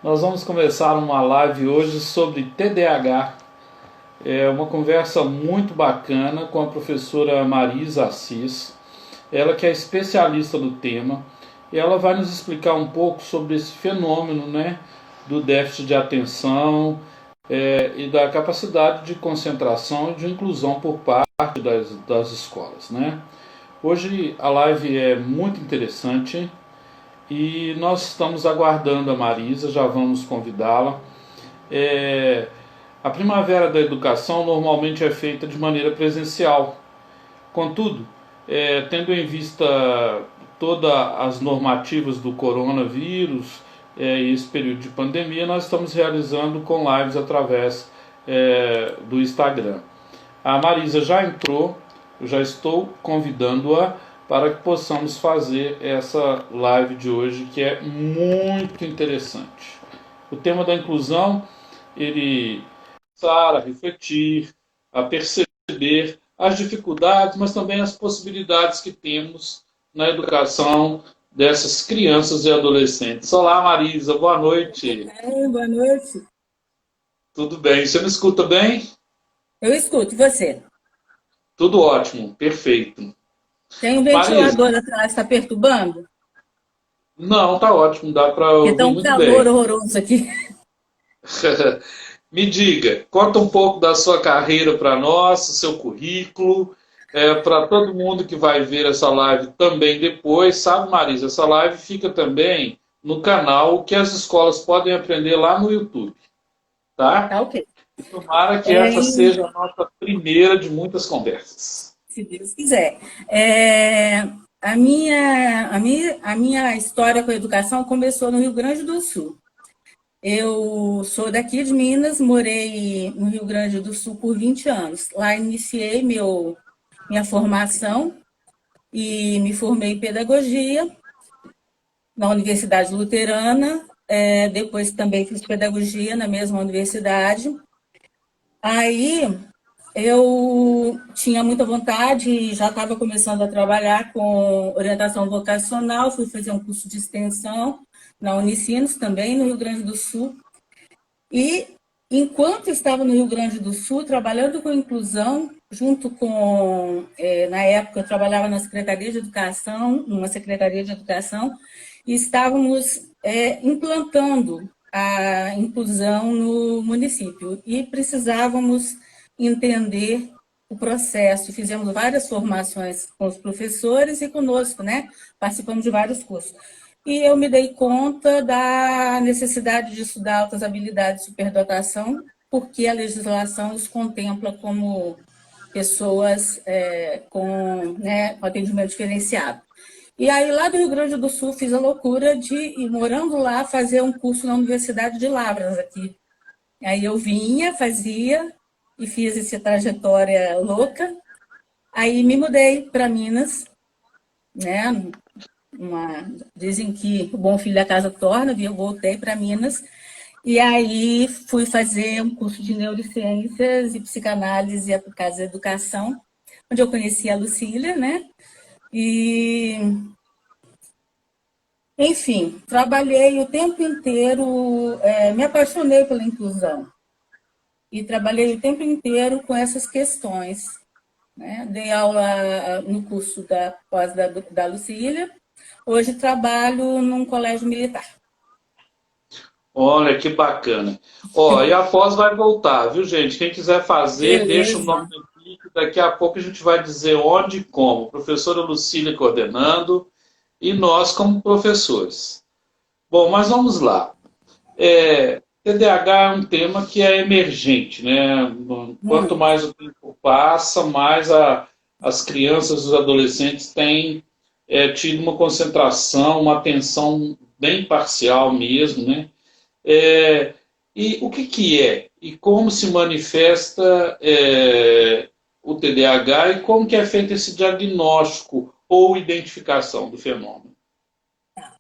Nós vamos começar uma live hoje sobre TDAH. É uma conversa muito bacana com a professora Marisa Assis. Ela que é especialista do tema. E ela vai nos explicar um pouco sobre esse fenômeno, né, do déficit de atenção e da capacidade de concentração e de inclusão por parte das escolas, né? Hoje a live é muito interessante. E nós estamos aguardando a Marisa, já vamos convidá-la. A Primavera da Educação normalmente é feita de maneira presencial. Contudo, tendo em vista todas as normativas do coronavírus e esse período de pandemia, nós estamos realizando com lives através do Instagram. A Marisa já entrou, eu já estou convidando-a para que possamos fazer essa live de hoje, que é muito interessante. O tema da inclusão, ele começar a refletir, a perceber as dificuldades, mas também as possibilidades que temos na educação dessas crianças e adolescentes. Olá, Marisa, boa noite. Boa noite. Tudo bem? Você me escuta bem? Eu escuto, e você? Tudo ótimo, perfeito. Tem um Marisa, ventilador atrás, está perturbando? não, tá ótimo, dá para Porque está ouvir um muito calor bem. horroroso aqui. Me diga, conta um pouco da sua carreira para nós, o seu currículo, para todo mundo que vai ver essa live também depois, sabe, Marisa? Essa live fica também no canal que as escolas podem aprender lá no YouTube, tá? Tá ok. E tomara que É, essa seja a nossa primeira de muitas conversas. se Deus quiser. É, a minha história com a educação começou no Rio Grande do Sul. Eu sou daqui de Minas, morei no Rio Grande do Sul por 20 anos. Lá iniciei minha formação e me formei em pedagogia na Universidade Luterana, depois também fiz pedagogia na mesma universidade. Aí eu tinha muita vontade e já estava começando a trabalhar com orientação vocacional, fui fazer um curso de extensão na Unicinos, também no Rio Grande do Sul. E enquanto estava no Rio Grande do Sul, trabalhando com inclusão, junto com, na época eu trabalhava na Secretaria de Educação, numa Secretaria de Educação, e estávamos implantando a inclusão no município e precisávamos entender o processo. Fizemos várias formações com os professores e conosco, né? Participamos de vários cursos. E eu me dei conta da necessidade de estudar altas habilidades de superdotação, porque a legislação os contempla como pessoas com atendimento diferenciado. E aí, lá do Rio Grande do Sul, fiz a loucura de ir morando lá, fazer um curso na Universidade de Lavras, aqui. Aí eu vinha, fazia e fiz essa trajetória louca. Aí me mudei para Minas, né? Dizem que o bom filho da casa torna, eu voltei para Minas. E aí fui fazer um curso de neurociências e psicanálise aplicada à educação, onde eu conheci a Lucília, né? E, enfim, trabalhei o tempo inteiro, me apaixonei pela inclusão. E trabalhei o tempo inteiro com essas questões. Né? Dei aula no curso da pós da Lucília. Hoje trabalho num colégio militar. Olha que bacana. Ó, e a pós vai voltar, viu, gente? Quem quiser fazer, deixa o nome Beleza. no link. Daqui a pouco a gente vai dizer onde e como. Professora Lucília coordenando e nós como professores. Bom, mas vamos lá. TDAH é um tema que é emergente, né? Quanto Muito. mais o tempo passa, mais as crianças e os adolescentes têm tido uma concentração, uma atenção bem parcial mesmo, né? É, e o que é? E como se manifesta o TDAH e como que é feito esse diagnóstico ou identificação do fenômeno?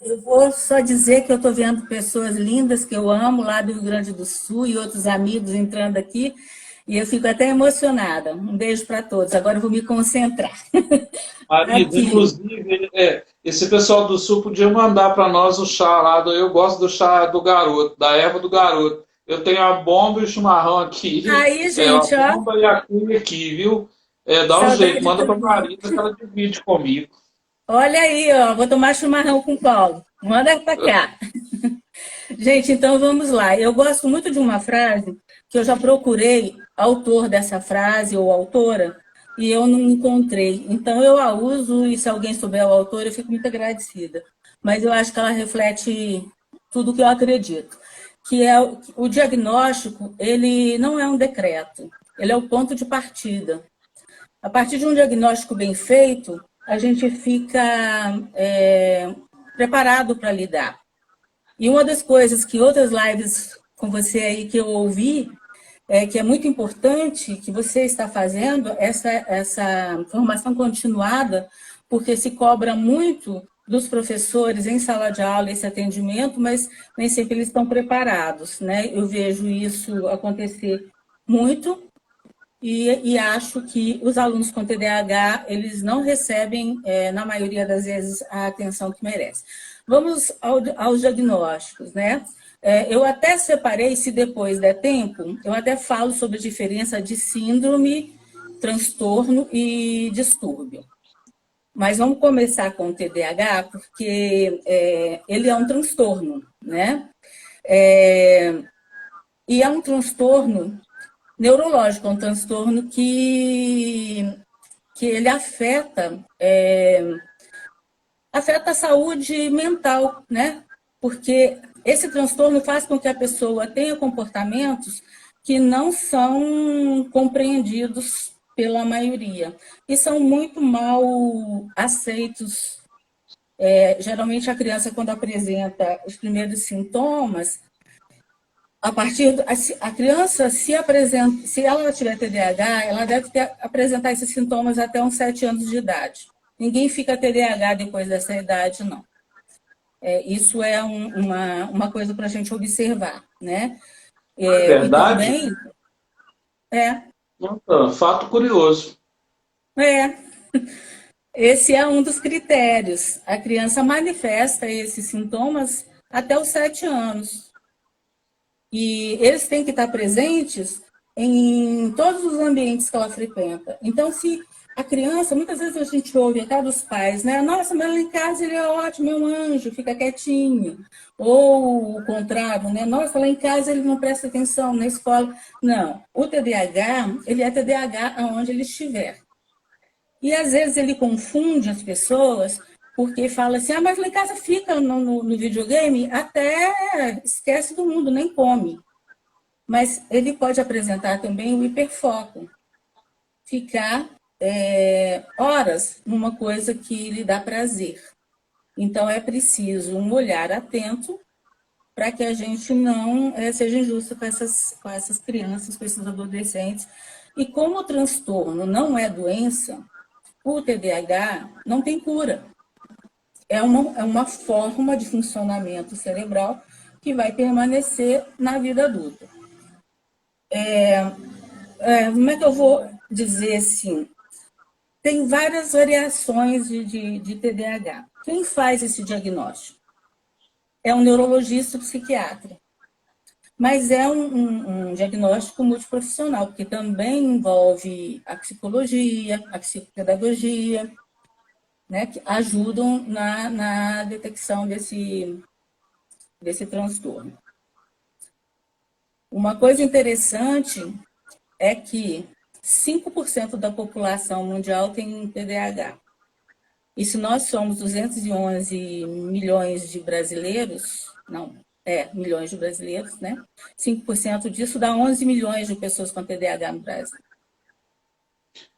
Eu vou só dizer que eu estou vendo pessoas lindas que eu amo lá do Rio Grande do Sul e outros amigos entrando aqui e eu fico até emocionada. Um beijo para todos. Agora eu vou me concentrar. Marisa, Aqui. inclusive, esse pessoal do Sul podia mandar para nós o chá lá. Eu gosto do chá do garoto, da erva do garoto. Eu tenho a bomba e o chimarrão aqui, Aí, a gente, ó, bomba e a cuia aqui, viu? Dá um jeito, saudade manda para também. Marisa que ela divide comigo. Olha aí, ó, vou tomar chimarrão com o Paulo. Manda pra cá. Gente, então vamos lá. Eu gosto muito de uma frase que eu já procurei autor dessa frase ou autora e eu não encontrei. Então eu a uso e se alguém souber o autor, eu fico muito agradecida. Mas eu acho que ela reflete tudo o que eu acredito, que é o diagnóstico, ele não é um decreto, ele é o ponto de partida. A partir de um diagnóstico bem feito, a gente fica preparado para lidar. E uma das coisas que outras lives com você aí que eu ouvi, que é muito importante que você está fazendo, essa formação continuada, porque se cobra muito dos professores em sala de aula esse atendimento, mas nem sempre eles estão preparados, né? Eu vejo isso acontecer muito e acho que os alunos com TDAH, eles não recebem, na maioria das vezes, a atenção que merecem. Vamos aos diagnósticos, né? Eu até separei, se depois der tempo, eu até falo sobre a diferença de síndrome, transtorno e distúrbio. Mas vamos começar com o TDAH, porque ele é um transtorno, né? E é um transtorno neurológico, é um transtorno que ele afeta a saúde mental, né? Porque esse transtorno faz com que a pessoa tenha comportamentos que não são compreendidos pela maioria e são muito mal aceitos. Geralmente a criança, quando apresenta os primeiros sintomas, a criança, se ela tiver TDAH, ela deve apresentar esses sintomas até uns 7 anos de idade. Ninguém fica TDAH depois dessa idade, não. Isso é uma coisa para a gente observar, né? É E verdade? também, é, Nossa, fato curioso. é, esse é um dos critérios. A criança manifesta esses sintomas até os 7 anos. E eles têm que estar presentes em todos os ambientes que ela frequenta. Então, se a criança, muitas vezes a gente ouve até dos pais, né? Nossa, mas lá em casa ele é ótimo, é um anjo, fica quietinho. Ou o contrário, né? Nossa, lá em casa ele não presta atenção, na escola. Não, o TDAH, ele é TDAH aonde ele estiver. E às vezes ele confunde as pessoas porque fala assim, mas lá em casa fica no videogame, até esquece do mundo, nem come. Mas ele pode apresentar também o hiperfoco, ficar horas numa coisa que lhe dá prazer. Então é preciso um olhar atento para que a gente não seja injusto com essas crianças, com esses adolescentes. E como o transtorno não é doença, o TDAH não tem cura. É uma forma de funcionamento cerebral que vai permanecer na vida adulta. Como é que eu vou dizer assim? Tem várias variações de TDAH. Quem faz esse diagnóstico? É um neurologista psiquiatra. Mas é um diagnóstico multiprofissional, porque também envolve a psicologia, a psicopedagogia, né, que ajudam na detecção desse transtorno. Uma coisa interessante é que 5% da população mundial tem TDAH. E se nós somos 211 milhões de brasileiros, milhões de brasileiros, né? 5% disso dá 11 milhões de pessoas com TDAH no Brasil.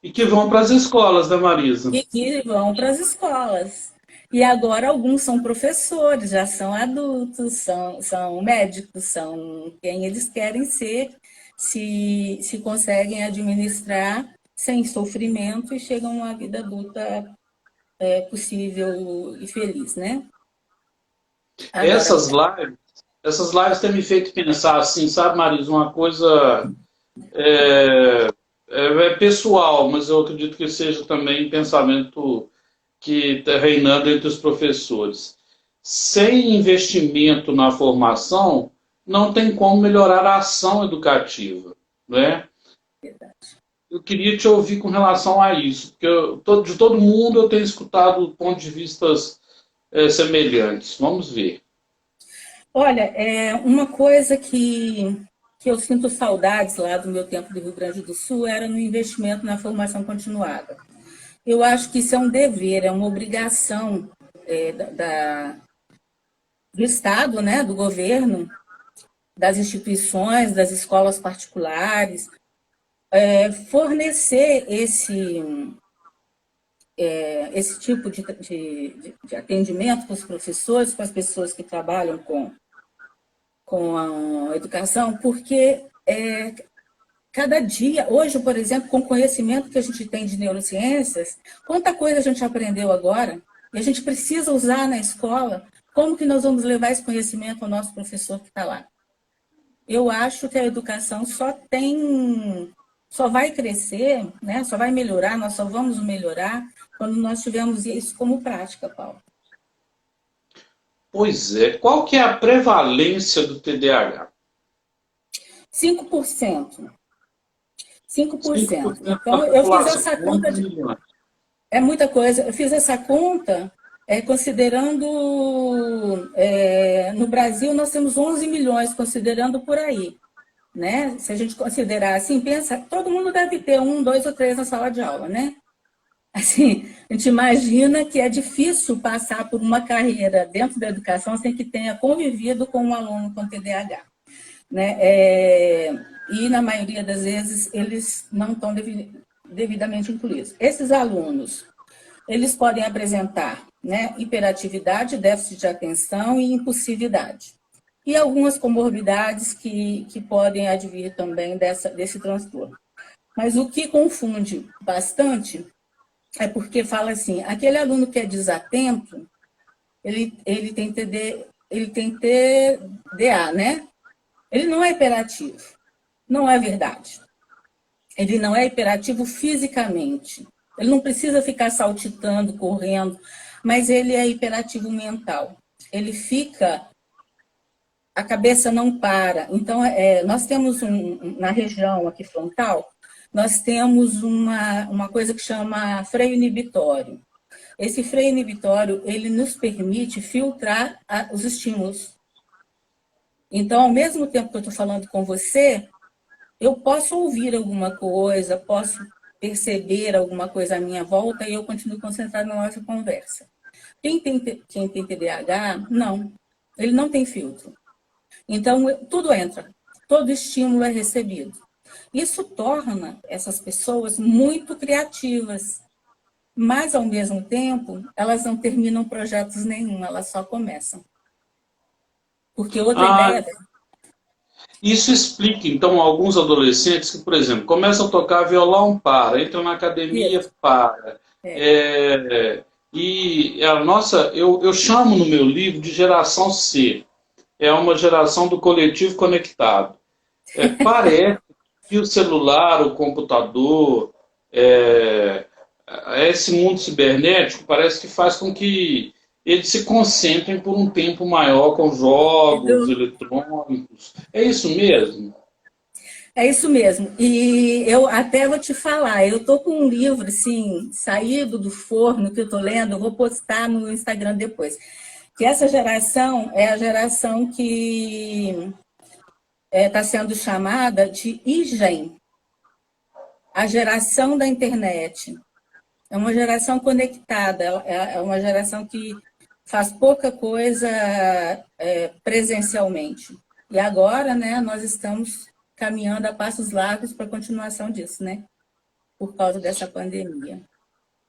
E que vão para as escolas, né, Marisa? E que vão para as escolas. E agora alguns são professores, já são adultos, são médicos, são quem eles querem ser, se conseguem administrar sem sofrimento e chegam a uma vida adulta possível e feliz, né? Agora, Essas lives têm me feito pensar assim, sabe, Marisa, uma coisa é pessoal, mas eu acredito que seja também pensamento que está reinando entre os professores. Sem investimento na formação, não tem como melhorar a ação educativa, né? Eu queria te ouvir com relação a isso, porque de todo mundo eu tenho escutado pontos de vistas semelhantes. Vamos ver. Olha, uma coisa que eu sinto saudades lá do meu tempo do Rio Grande do Sul era no investimento na formação continuada. Eu acho que isso é um dever, é uma obrigação do Estado, né, do governo, das instituições, das escolas particulares, fornecer esse tipo de atendimento para os professores, para as pessoas que trabalham com a educação, porque cada dia, hoje, por exemplo, com o conhecimento que a gente tem de neurociências, quanta coisa a gente aprendeu agora, e a gente precisa usar na escola, como que nós vamos levar esse conhecimento ao nosso professor que está lá? Eu acho que a educação só vai crescer, né? Só vai melhorar, nós só vamos melhorar quando nós tivermos isso como prática, Paulo. Pois é. Qual que é a prevalência do TDAH? 5%. 5%. 5% da Então, eu fiz população, essa 11 conta, milhões. é muita coisa, eu fiz essa conta considerando, no Brasil nós temos 11 milhões, considerando por aí. Né? Se a gente considerar assim, pensa, todo mundo deve ter 1, 2 ou 3 na sala de aula, né? Assim, a gente imagina que é difícil passar por uma carreira dentro da educação sem que tenha convivido com um aluno com TDAH. Né? E, na maioria das vezes, eles não estão devidamente incluídos. Esses alunos, eles podem apresentar, né, hiperatividade, déficit de atenção e impulsividade. E algumas comorbidades que podem advir também desse transtorno. Mas o que confunde bastante é porque fala assim, aquele aluno que é desatento, ele tem TDA, né? Ele não é hiperativo. Não é verdade. Ele não é hiperativo fisicamente. Ele não precisa ficar saltitando, correndo, mas ele é hiperativo mental. Ele fica... A cabeça não para. Então, nós temos na região aqui frontal, nós temos uma coisa que chama freio inibitório. Esse freio inibitório, ele nos permite filtrar os estímulos. Então, ao mesmo tempo que eu estou falando com você, eu posso ouvir alguma coisa, posso perceber alguma coisa à minha volta e eu continuo concentrado na nossa conversa. Quem tem TDAH, não. Ele não tem filtro. Então, tudo entra, todo estímulo é recebido. Isso torna essas pessoas muito criativas, mas, ao mesmo tempo, elas não terminam projetos nenhum, elas só começam. Porque outra Ah, ideia... isso explica, então, alguns adolescentes que, por exemplo, começam a tocar violão, para, entram na academia, Isso, para. E a nossa, eu chamo no meu livro de geração C. É uma geração do coletivo conectado. Parece que o celular, o computador, esse mundo cibernético, parece que faz com que eles se concentrem por um tempo maior com jogos eletrônicos. É isso mesmo? é isso mesmo. E eu até vou te falar, eu estou com um livro, assim, saído do forno, que eu estou lendo, eu vou postar no Instagram depois. Que essa geração é a geração que está sendo chamada de IGEM, a geração da internet. É uma geração conectada, é uma geração que faz pouca coisa presencialmente. E agora, né, nós estamos caminhando a passos largos para a continuação disso, né? Por causa dessa pandemia.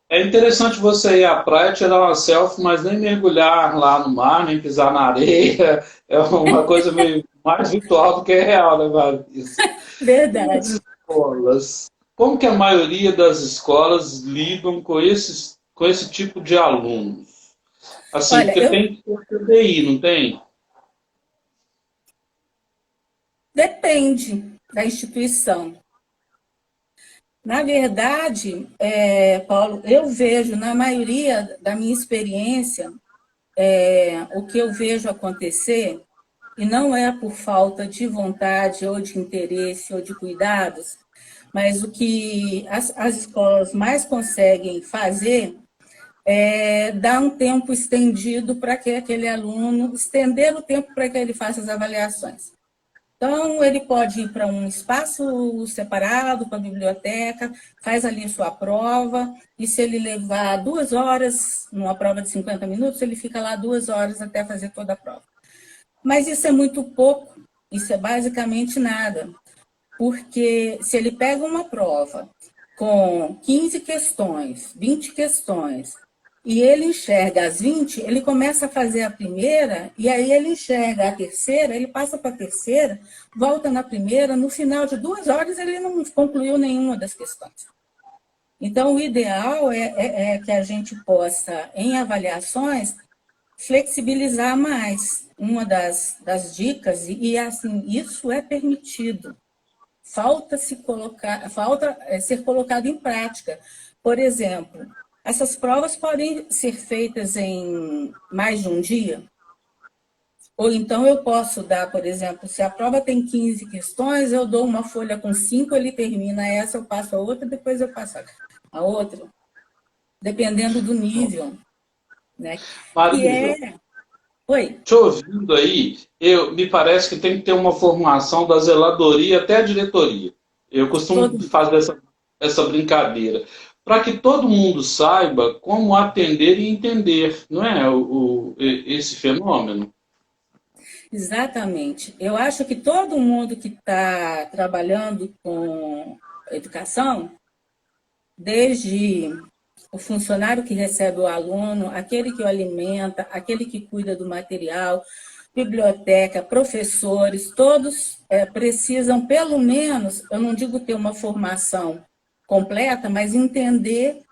É interessante você ir à praia, tirar uma selfie, mas nem mergulhar lá no mar, nem pisar na areia. É uma coisa meio mais virtual do que real, né, Vanessa? E as Verdade. escolas? Como que a maioria das escolas lidam com esse tipo de alunos? Assim, Olha, porque tem que ter PDI, não tem? depende da instituição. Na verdade, Paulo, eu vejo, na maioria da minha experiência, o que eu vejo acontecer, e não é por falta de vontade, ou de interesse, ou de cuidados, mas o que as escolas mais conseguem fazer é dar um tempo estendido para que aquele aluno, estender o tempo para que ele faça as avaliações. Então, ele pode ir para um espaço separado, para a biblioteca, faz ali sua prova, e se ele levar 2 horas, numa prova de 50 minutos, ele fica lá 2 horas até fazer toda a prova. Mas isso é muito pouco, isso é basicamente nada, porque se ele pega uma prova com 15 questões, 20 questões, e ele enxerga as 20, ele começa a fazer a primeira, e aí ele enxerga a terceira, ele passa para a terceira, volta na primeira, no final de 2 horas ele não concluiu nenhuma das questões. Então, o ideal é que a gente possa, em avaliações, flexibilizar mais. Uma das dicas, e assim, isso é permitido, falta ser colocado em prática. Por exemplo, essas provas podem ser feitas em mais de um dia, ou então eu posso dar, por exemplo, se a prova tem 15 questões, eu dou uma folha com 5, ele termina essa, eu passo a outra, depois eu passo a outra, dependendo do nível, né? Que Marisa, é... Oi? te ouvindo aí, me parece que tem que ter uma formação da zeladoria até a diretoria. Eu costumo Todo... fazer essa brincadeira. Para que todo mundo saiba como atender e entender, não é, esse fenômeno. Exatamente. Eu acho que todo mundo que está trabalhando com educação, desde o funcionário que recebe o aluno, aquele que o alimenta, aquele que cuida do material, biblioteca, professores, todos precisam, pelo menos, eu não digo ter uma formação completa, mas entender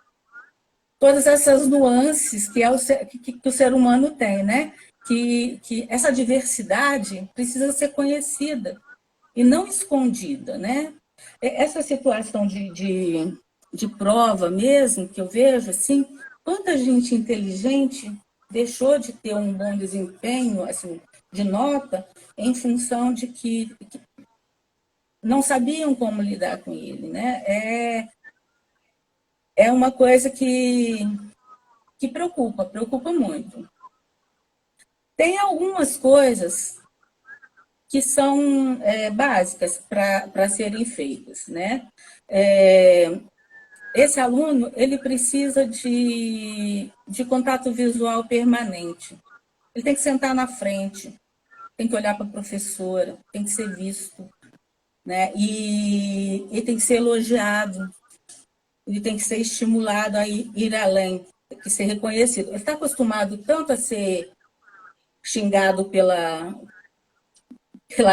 todas essas nuances que o ser humano tem, né? Que essa diversidade precisa ser conhecida e não escondida, né? Essa situação de prova mesmo, que eu vejo, assim, quanta gente inteligente deixou de ter um bom desempenho, assim, de nota, em função de que não sabiam como lidar com ele, né? É uma coisa que preocupa muito. Tem algumas coisas que são básicas para serem feitas, né? Esse aluno, ele precisa de contato visual permanente. Ele tem que sentar na frente, tem que olhar para a professora, tem que ser visto, né? E tem que ser elogiado, ele tem que ser estimulado a ir além, tem que ser reconhecido. Ele está acostumado tanto a ser xingado pela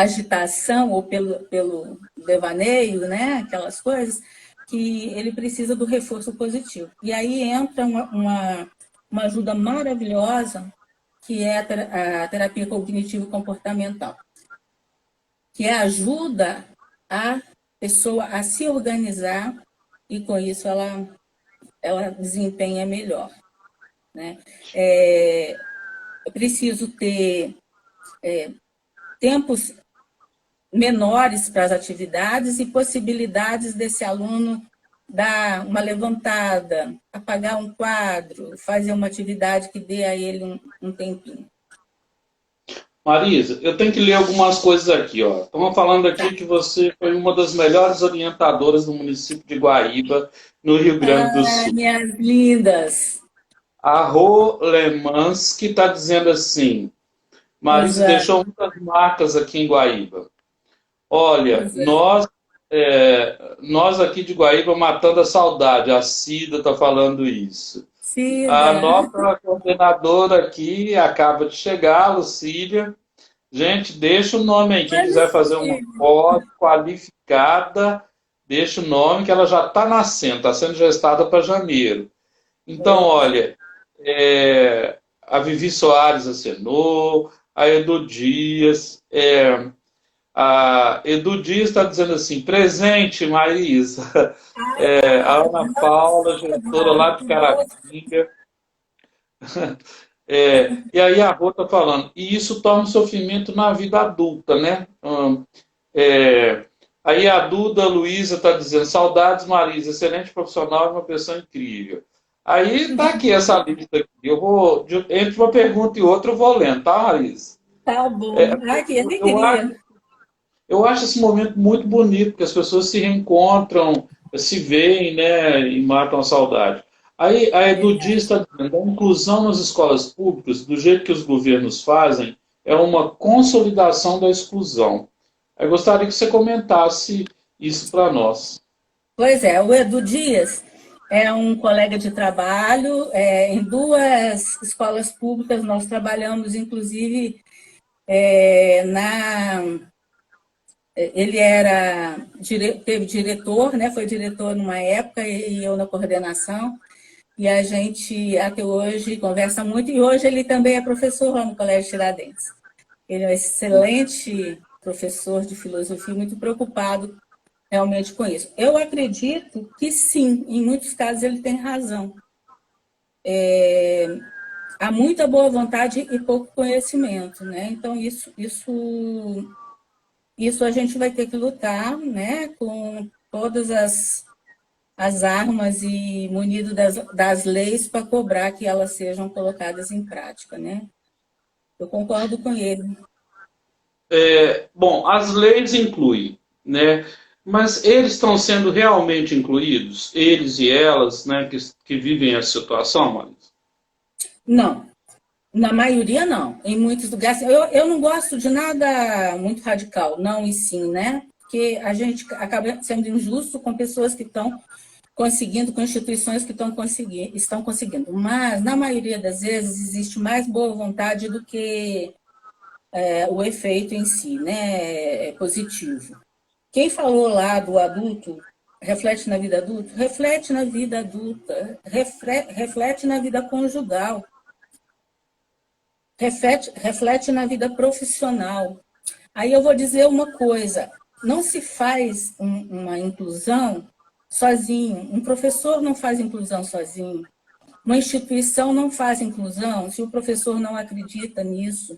agitação ou pelo devaneio, né? Aquelas coisas, que ele precisa do reforço positivo. E aí entra uma ajuda maravilhosa, que é a terapia cognitivo-comportamental, que ajuda a pessoa a se organizar e, com isso, ela desempenha melhor, né? Eu preciso ter tempos menores para as atividades e possibilidades desse aluno dar uma levantada, apagar um quadro, fazer uma atividade que dê a ele um tempinho. Marisa, eu tenho que ler algumas coisas aqui, ó. Estamos falando Tá. aqui que você foi uma das melhores orientadoras do município de Guaíba, no Rio Grande do Ai, Sul. minhas lindas. A Rô Lemans, que está dizendo assim, Marisa Rosana, deixou muitas marcas aqui em Guaíba. Olha, Rosana. nós aqui de Guaíba matando a saudade. A Cida está falando isso. A Cida. nossa coordenadora aqui acaba de chegar, a Lucília. Gente, deixa o nome aí. Quem Olha, quiser fazer uma Cida. foto qualificada, deixa o nome que ela já está nascendo, está sendo gestada para janeiro. Então, Opa. olha, a Vivi Soares acenou, a Edu Dias, A Edu Dias está dizendo assim, presente, Marisa. A Ana Paula, gestora lá de Caratinga. E aí a Rô está falando, e isso torna sofrimento na vida adulta, né? É, aí a Duda Luiza está dizendo, saudades, Marisa, excelente profissional, uma pessoa incrível. Aí tá aqui essa lista aqui. Eu vou, entre uma pergunta e outra, eu vou lendo, tá, Marisa? Tá bom. Ai, que Eu acho, alegria. eu acho esse momento muito bonito, porque as pessoas se reencontram, se veem, né, e matam a saudade. Aí a Edu Dias está dizendo, a inclusão nas escolas públicas, do jeito que os governos fazem, é uma consolidação da exclusão. Eu gostaria que você comentasse isso para nós. Pois é, o Edu Dias é um colega de trabalho, em duas escolas públicas nós trabalhamos, inclusive, na ele teve diretor, né? Foi diretor numa época e eu na coordenação. E a gente até hoje conversa muito. E hoje ele também é professor lá no Colégio Tiradentes. Ele é um excelente professor de filosofia, muito preocupado realmente com isso. Eu acredito que sim, em muitos casos ele tem razão. Há muita boa vontade e pouco conhecimento, né? Então isso a gente vai ter que lutar, né, com todas as armas e munido das leis para cobrar que elas sejam colocadas em prática, né? Eu concordo com ele. Bom, as leis incluem, né? Mas eles estão sendo realmente incluídos, eles e elas, né, que vivem essa situação, Marisa? Não, na maioria não. Em muitos lugares, eu não gosto de nada muito radical, não e sim, né? Porque a gente acaba sendo injusto com pessoas que estão conseguindo, com instituições que estão conseguindo. Mas, na maioria das vezes, existe mais boa vontade do que o efeito em si, né? Positivo. Quem falou lá do adulto, reflete na vida adulta, reflete na vida adulta, reflete na vida conjugal, reflete na vida profissional. Aí eu vou dizer uma coisa: não se faz uma inclusão sozinho, um professor não faz inclusão sozinho, uma instituição não faz inclusão se o professor não acredita nisso.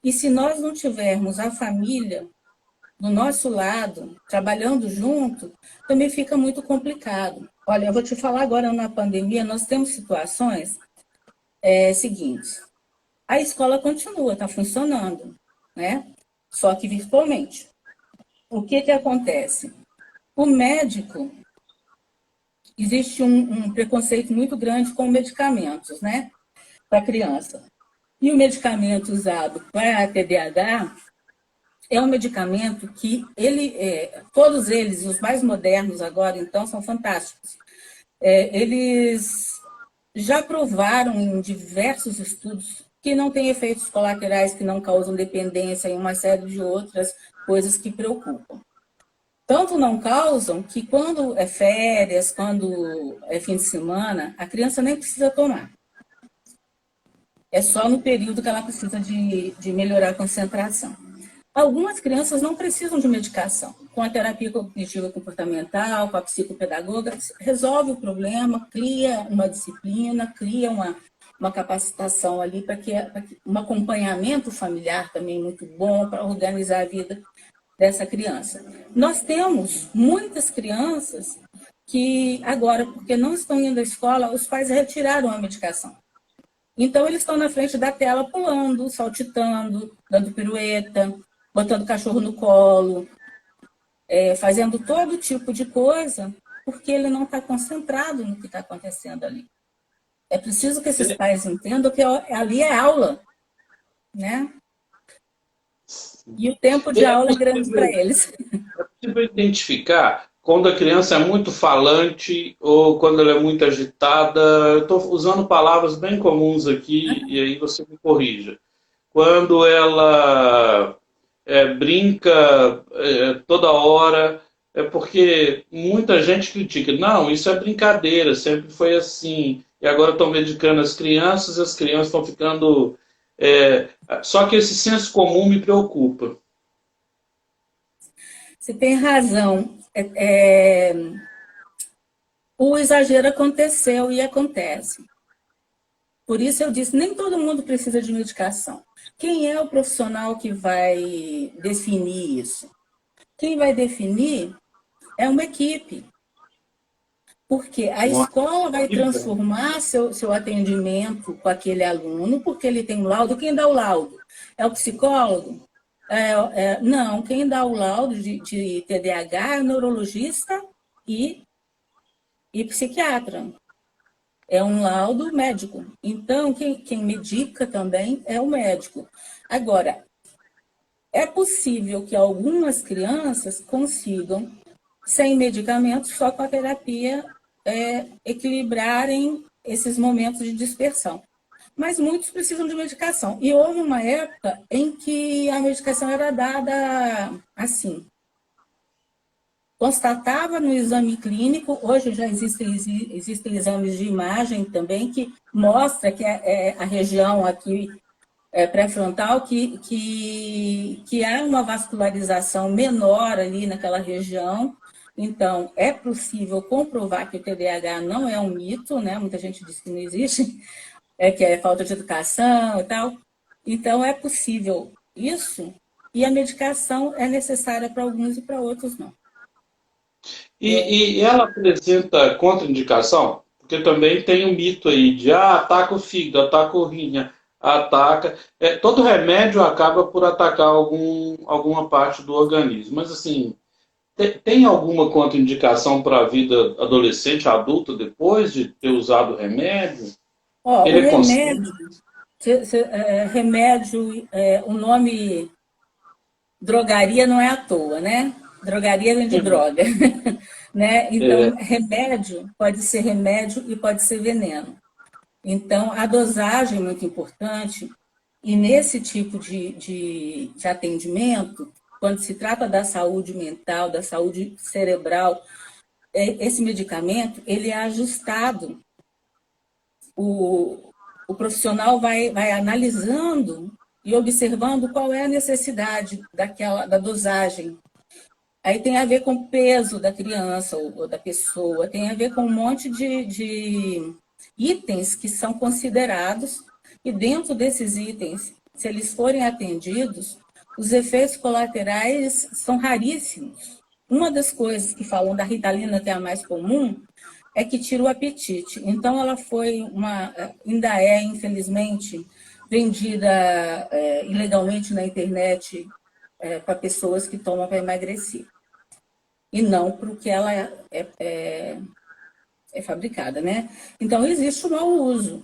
E se nós não tivermos a família do nosso lado, trabalhando junto, também fica muito complicado. Olha, eu vou te falar agora na pandemia, nós temos situações seguintes. A escola continua, está funcionando, né? Só que virtualmente. O que acontece? O médico, existe um preconceito muito grande com medicamentos, né? Para a criança. E o medicamento usado para a TDAH é um medicamento que todos eles, os mais modernos agora, então, são fantásticos. Eles já provaram em diversos estudos que não tem efeitos colaterais, que não causam dependência e uma série de outras coisas que preocupam. Tanto não causam que quando é férias, quando é fim de semana, a criança nem precisa tomar. É só no período que ela precisa de melhorar a concentração. Algumas crianças não precisam de medicação. Com a terapia cognitiva comportamental, com a psicopedagoga, resolve o problema, cria uma disciplina, cria uma capacitação ali para que um acompanhamento familiar também muito bom para organizar a vida dessa criança. Nós temos muitas crianças que agora, porque não estão indo à escola, os pais retiraram a medicação. Então, eles estão na frente da tela pulando, saltitando, dando pirueta, botando cachorro no colo, fazendo todo tipo de coisa, porque ele não está concentrado no que está acontecendo ali. É preciso que esses pais entendam que ali é aula, né? E o tempo de aula é grande para eles. É possível identificar quando a criança é muito falante ou quando ela é muito agitada. Eu estou usando palavras bem comuns aqui e aí você me corrija. Quando ela brinca toda hora, é porque muita gente critica. Não, isso é brincadeira, sempre foi assim. E agora estão medicando as crianças estão ficando. Só que esse senso comum me preocupa. Você tem razão. O exagero aconteceu e acontece. Por isso eu disse, nem todo mundo precisa de medicação. Quem é o profissional que vai definir isso? Quem vai definir é uma equipe. Porque a escola vai transformar seu atendimento com aquele aluno, porque ele tem um laudo. Quem dá o laudo? É o psicólogo? Não, quem dá o laudo de TDAH é o neurologista e psiquiatra. É um laudo médico. Então, quem medica também é o médico. Agora, é possível que algumas crianças consigam, sem medicamentos, só com a terapia, equilibrarem esses momentos de dispersão. Mas muitos precisam de medicação. E houve uma época em que a medicação era dada assim. Constatava no exame clínico, hoje já existem exames de imagem também, que mostra que a região aqui pré-frontal, que há uma vascularização menor ali naquela região. Então, é possível comprovar que o TDAH não é um mito, né? Muita gente diz que não existe, que é falta de educação e tal. Então, é possível isso, e a medicação é necessária para alguns e para outros não. E ela apresenta contraindicação? Porque também tem um mito aí de ataca o fígado, ataca o rim, ataca. Todo remédio acaba por atacar alguma parte do organismo. Mas assim, tem alguma contraindicação para a vida adolescente, adulta, depois de ter usado o remédio? O Ele é remédio, o nome drogaria não é à toa, né? Drogaria vem de droga. Né? Então, remédio pode ser remédio e pode ser veneno. Então, a dosagem é muito importante, e nesse tipo de atendimento, quando se trata da saúde mental, da saúde cerebral, esse medicamento ele é ajustado. O profissional vai analisando e observando qual é a necessidade da dosagem. Aí tem a ver com o peso da criança ou da pessoa, tem a ver com um monte de itens que são considerados, e dentro desses itens, se eles forem atendidos, os efeitos colaterais são raríssimos. Uma das coisas que falam da Ritalina, que é a mais comum, é que tira o apetite. Então, ela ainda é, infelizmente, vendida ilegalmente na internet para pessoas que tomam para emagrecer. E não para o que ela é fabricada, né? Então, existe o mau uso,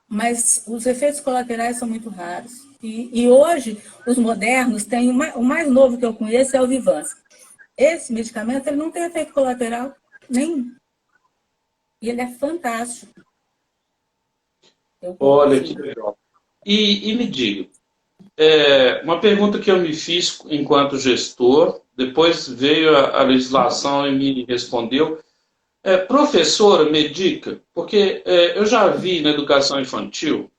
mas os efeitos colaterais são muito raros. E hoje, os modernos têm... O mais novo que eu conheço é o Vyvanse. Esse medicamento ele não tem efeito colateral nenhum. E ele é fantástico. Olha que legal. E me diga, uma pergunta que eu me fiz enquanto gestor, depois veio a legislação e me respondeu. Professora medica? Porque eu já vi na educação infantil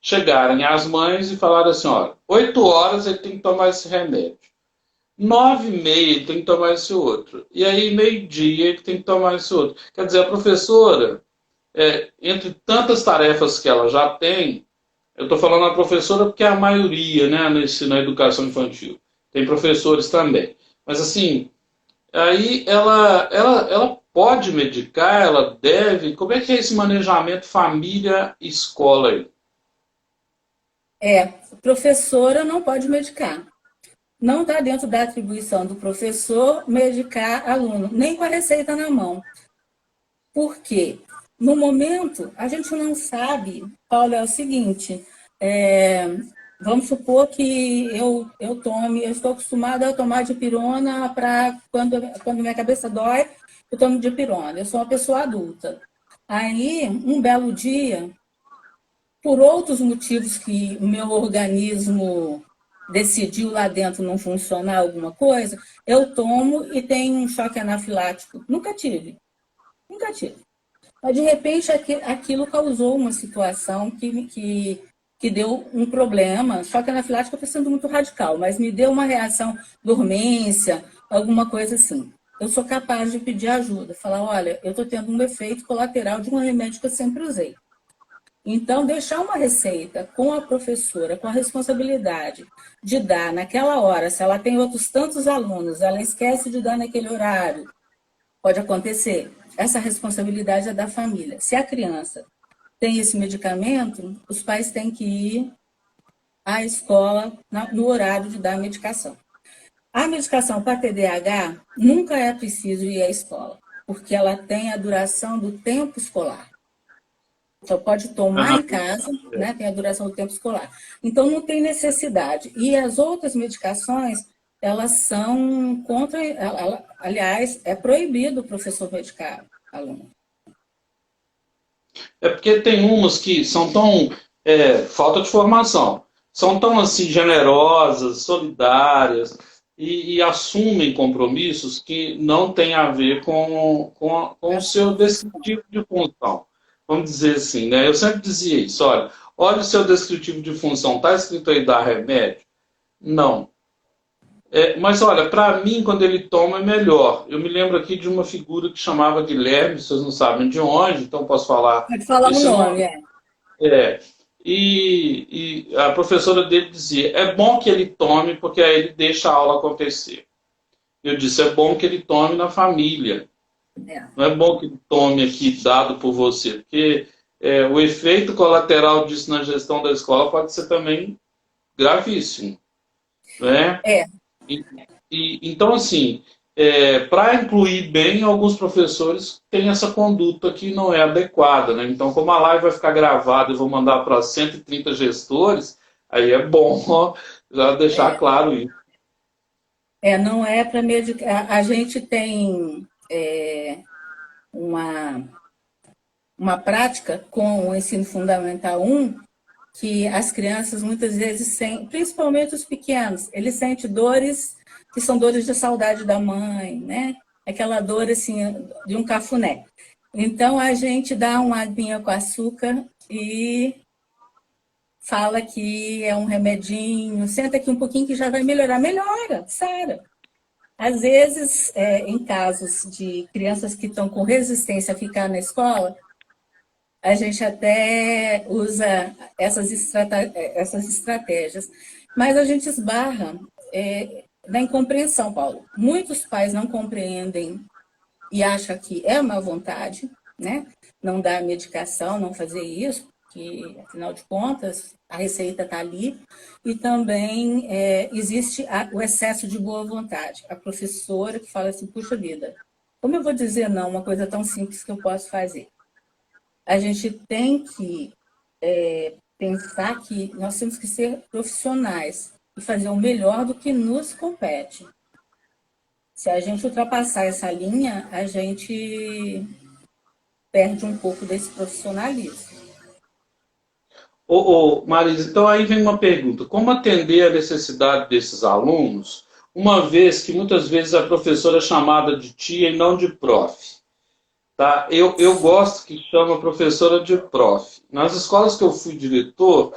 chegarem as mães e falarem assim, olha, 8 horas ele tem que tomar esse remédio. 9h30 ele tem que tomar esse outro. E aí, meio-dia ele tem que tomar esse outro. Quer dizer, a professora, entre tantas tarefas que ela já tem, eu estou falando a professora porque é a maioria, né, na educação infantil. Tem professores também. Mas assim, aí ela pode medicar, ela deve. Como é que é esse manejamento família-escola aí? Professora não pode medicar. Não está dentro da atribuição do professor medicar aluno, nem com a receita na mão. Por quê? No momento, a gente não sabe, Paulo, é o seguinte, vamos supor que eu estou acostumada a tomar dipirona para quando minha cabeça dói, eu tomo dipirona. Eu sou uma pessoa adulta. Aí, um belo dia, por outros motivos que o meu organismo decidiu lá dentro não funcionar alguma coisa, eu tomo e tenho um choque anafilático. Nunca tive. Mas, de repente, aquilo causou uma situação que deu um problema. Choque anafilático está sendo muito radical, mas me deu uma reação, dormência, alguma coisa assim. Eu sou capaz de pedir ajuda, falar, olha, eu estou tendo um efeito colateral de um remédio que eu sempre usei. Então, deixar uma receita com a professora, com a responsabilidade de dar naquela hora, se ela tem outros tantos alunos, ela esquece de dar naquele horário, pode acontecer. Essa responsabilidade é da família. Se a criança tem esse medicamento, os pais têm que ir à escola no horário de dar a medicação. A medicação para TDAH nunca é preciso ir à escola, porque ela tem a duração do tempo escolar. Então, pode tomar em casa, né? Tem a duração do tempo escolar. Então, não tem necessidade. E as outras medicações, elas são contra... aliás, é proibido o professor medicar aluno. É porque tem umas que são tão... falta de formação. São tão, assim, generosas, solidárias e assumem compromissos que não têm a ver com o seu descritivo de função. Vamos dizer assim, né? Eu sempre dizia isso, olha o seu descritivo de função, está escrito aí dar remédio? Não. Mas olha, para mim, quando ele toma, é melhor. Eu me lembro aqui de uma figura que chamava Guilherme, vocês não sabem de onde, então posso falar Pode falar o esse nome, nome. É. E a professora dele dizia, é bom que ele tome, porque aí ele deixa a aula acontecer. Eu disse, é bom que ele tome na família. Não é bom que ele tome aqui dado por você, porque o efeito colateral disso na gestão da escola pode ser também gravíssimo. Né? Então, assim, para incluir bem, alguns professores têm essa conduta que não é adequada. Né? Então, como a live vai ficar gravada e vou mandar para 130 gestores, aí é bom já deixar claro isso. Não é para medicar. A gente tem uma prática com o ensino fundamental 1 que as crianças muitas vezes sentem, principalmente os pequenos, eles sentem dores que são dores de saudade da mãe, né? Aquela dor assim de um cafuné. Então a gente dá uma aguinha com açúcar e fala que é um remedinho, senta aqui um pouquinho que já vai melhorar. Melhora, sara. Às vezes, em casos de crianças que estão com resistência a ficar na escola, a gente até usa essas estratégias. Mas a gente esbarra na incompreensão, Paulo. Muitos pais não compreendem e acham que é má vontade, né? Não dar medicação, não fazer isso, que, afinal de contas, a receita está ali. E também existe o excesso de boa vontade. A professora que fala assim, puxa vida, como eu vou dizer não, uma coisa tão simples que eu posso fazer? A gente tem que pensar que nós temos que ser profissionais e fazer o melhor do que nos compete. Se a gente ultrapassar essa linha, a gente perde um pouco desse profissionalismo. Marisa, então aí vem uma pergunta. Como atender a necessidade desses alunos, uma vez que muitas vezes a professora é chamada de tia e não de prof? Tá? Eu gosto que chama professora de prof. Nas escolas que eu fui diretor,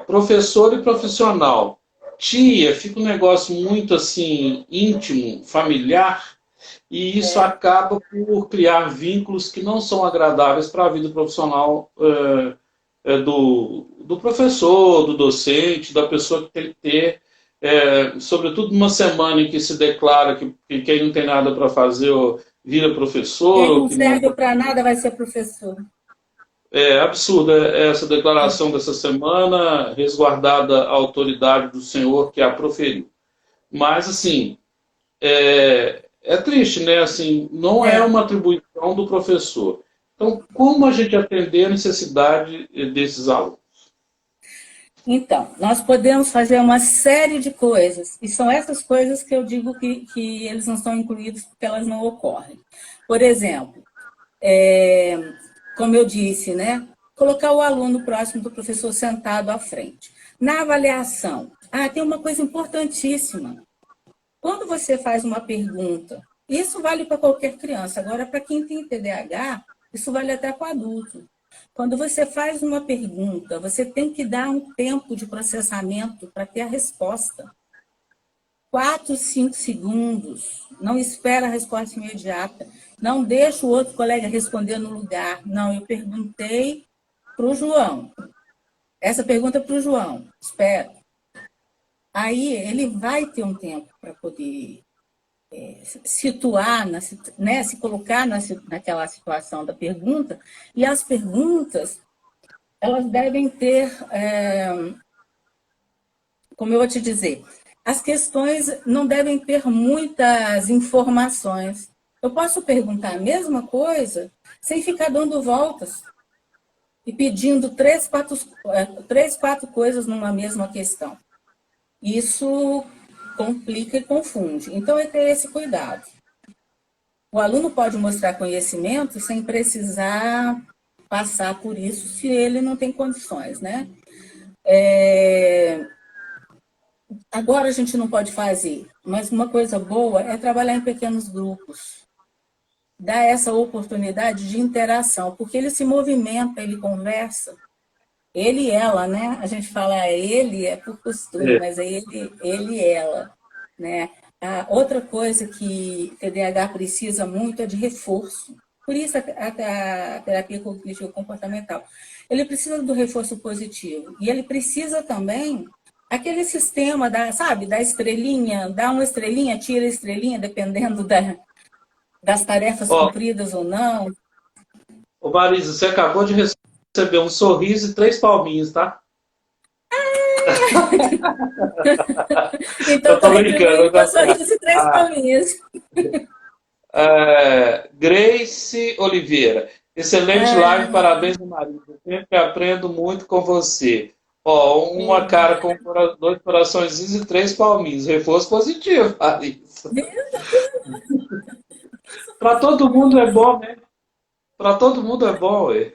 professor e profissional. Tia, fica um negócio muito assim, íntimo, familiar, e isso acaba por criar vínculos que não são agradáveis para a vida profissional do professor, do docente, da pessoa que tem que ter, sobretudo numa semana em que se declara que quem não tem nada para fazer vira professor. Quem não ou que não... serve para nada vai ser professor. É absurda essa declaração dessa semana, resguardada a autoridade do senhor que a proferiu. Mas, assim, é triste, né? Assim, não é uma atribuição do professor. Então, como a gente atender a necessidade desses alunos? Então, nós podemos fazer uma série de coisas, e são essas coisas que eu digo que eles não são incluídos porque elas não ocorrem. Por exemplo, como eu disse, né? Colocar o aluno próximo do professor sentado à frente. Na avaliação, tem uma coisa importantíssima. Quando você faz uma pergunta, isso vale para qualquer criança, agora para quem tem TDAH, isso vale até para adulto. Quando você faz uma pergunta, você tem que dar um tempo de processamento para ter a resposta. 4, 5 segundos. Não espera a resposta imediata. Não deixa o outro colega responder no lugar. Não, eu perguntei para o João. Essa pergunta é para o João. Espera. Aí ele vai ter um tempo para poder situar, né, se colocar naquela situação da pergunta. E as perguntas, elas devem ter, como eu vou te dizer, as questões não devem ter muitas informações. Eu posso perguntar a mesma coisa sem ficar dando voltas e pedindo três, quatro coisas numa mesma questão. Isso complica e confunde. Então, é ter esse cuidado. O aluno pode mostrar conhecimento sem precisar passar por isso, se ele não tem condições, né? Agora a gente não pode fazer, mas uma coisa boa é trabalhar em pequenos grupos. Dar essa oportunidade de interação, porque ele se movimenta, ele conversa. Ele e ela, né? A gente fala ele é por costume, mas é ele e ela, né? A outra coisa que TDAH precisa muito é de reforço. Por isso a terapia cognitivo-comportamental. Ele precisa do reforço positivo. E ele precisa também aquele sistema sabe, da estrelinha, dá uma estrelinha, tira a estrelinha, dependendo das tarefas cumpridas ou não. Ô Marisa, você acabou de receber um sorriso e 3 palminhos, tá? Então, Eu tô brincando. com sorriso e 3 palminhas. Grace Oliveira. Excelente live, parabéns, Marisa. Sempre aprendo muito com você. Ó, uma cara com 2 coraçõezinhos e 3 palminhos. Reforço positivo, Marisa. Para todo mundo é bom, né? Para todo mundo é bom, ué.